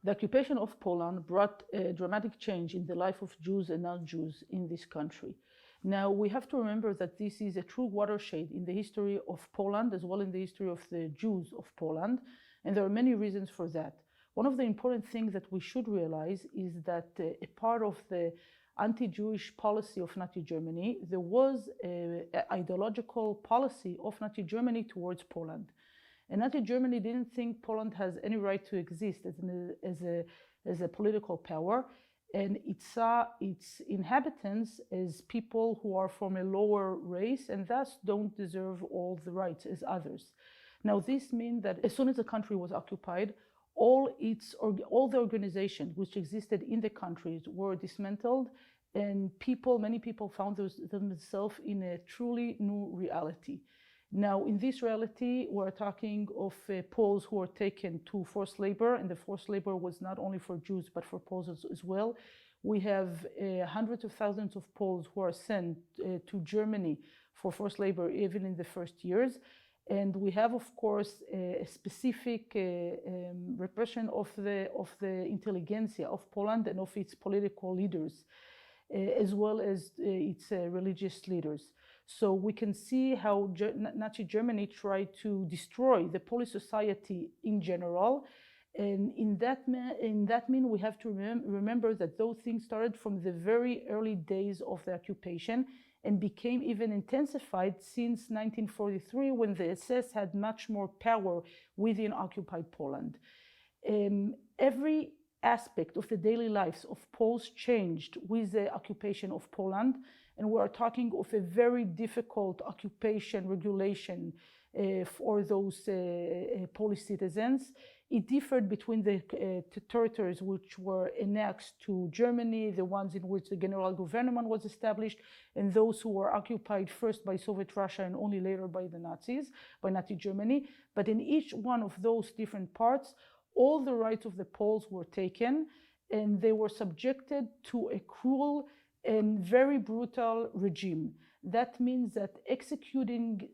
The occupation of Poland brought a dramatic change in the life of Jews and non-Jews in this country. Now, we have to remember that this is a true watershed in the history of Poland, as well in the history of the Jews of Poland, and there are many reasons for that. One of the important things that we should realize is that a part of the anti-Jewish policy of Nazi Germany, there was an ideological policy of Nazi Germany towards Poland. And Nazi Germany didn't think Poland has any right to exist as a political power, and it saw its inhabitants as people who are from a lower race and thus don't deserve all the rights as others. Now, this means that as soon as the country was occupied, all the organizations which existed in the countries were dismantled, and many people found themselves in a truly new reality. Now, in this reality, we're talking of Poles who were taken to forced labor, and the forced labor was not only for Jews, but for Poles as well. We have hundreds of thousands of Poles who are sent to Germany for forced labor, even in the first years. And we have, of course, a specific repression of the intelligentsia of Poland and of its political leaders, as well as its religious leaders. So we can see how Nazi Germany tried to destroy the Polish society in general. And in that mean, we have to remember that those things started from the very early days of the occupation and became even intensified since 1943, when the SS had much more power within occupied Poland. Every aspect of the daily lives of Poles changed with the occupation of Poland, and we are talking of a very difficult occupation regulation for those Polish citizens. It differed between the territories which were annexed to Germany, the ones in which the general government was established, and those who were occupied first by Soviet Russia and only later by the Nazis, by Nazi Germany. But in each one of those different parts, all the rights of the Poles were taken, and they were subjected to a cruel and very brutal regime. That means that executing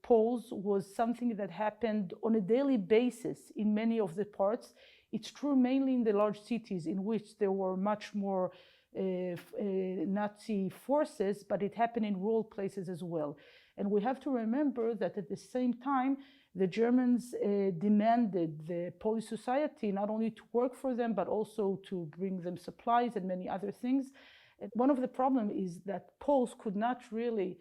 Poles was something that happened on a daily basis in many of the parts. It's true mainly in the large cities in which there were much more Nazi forces, but it happened in rural places as well. And we have to remember that at the same time, the Germans demanded the Polish society not only to work for them, but also to bring them supplies and many other things. And one of the problems is that Poles could not really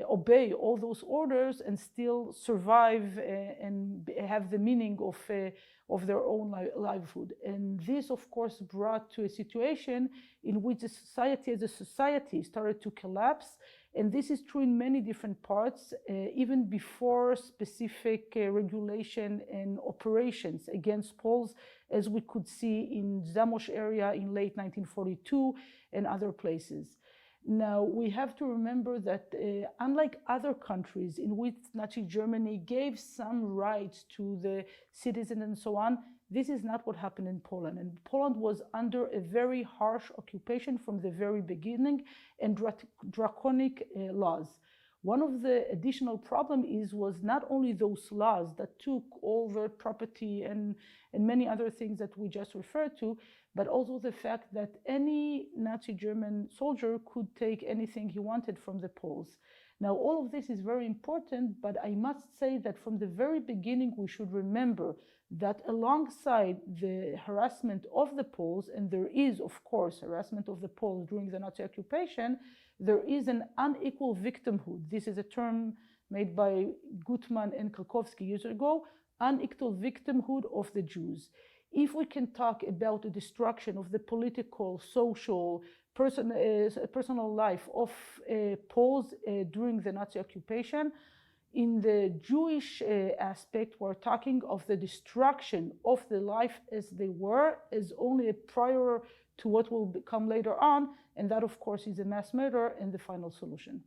obey all those orders and still survive and have the meaning of their own livelihood. And this, of course, brought to a situation in which the society as a society started to collapse. And this is true in many different parts, even before specific regulation and operations against Poles, as we could see in Zamość area in late 1942 and other places. Now, we have to remember that unlike other countries in which Nazi Germany gave some rights to the citizens and so on, this is not what happened in Poland. And Poland was under a very harsh occupation from the very beginning and draconic laws. One of the additional problems was not only those laws that took all their property and many other things that we just referred to, but also the fact that any Nazi German soldier could take anything he wanted from the Poles. Now, all of this is very important, but I must say that from the very beginning, we should remember that alongside the harassment of the Poles, and there is, of course, harassment of the Poles during the Nazi occupation, there is an unequal victimhood. This is a term made by Gutmann and Krokowski years ago, unequal victimhood of the Jews. If we can talk about the destruction of the political, social, personal life of Poles during the Nazi occupation, in the Jewish aspect, we're talking of the destruction of the life as they were, as only a prior to what will come later on, and that, of course, is a mass murder and the final solution.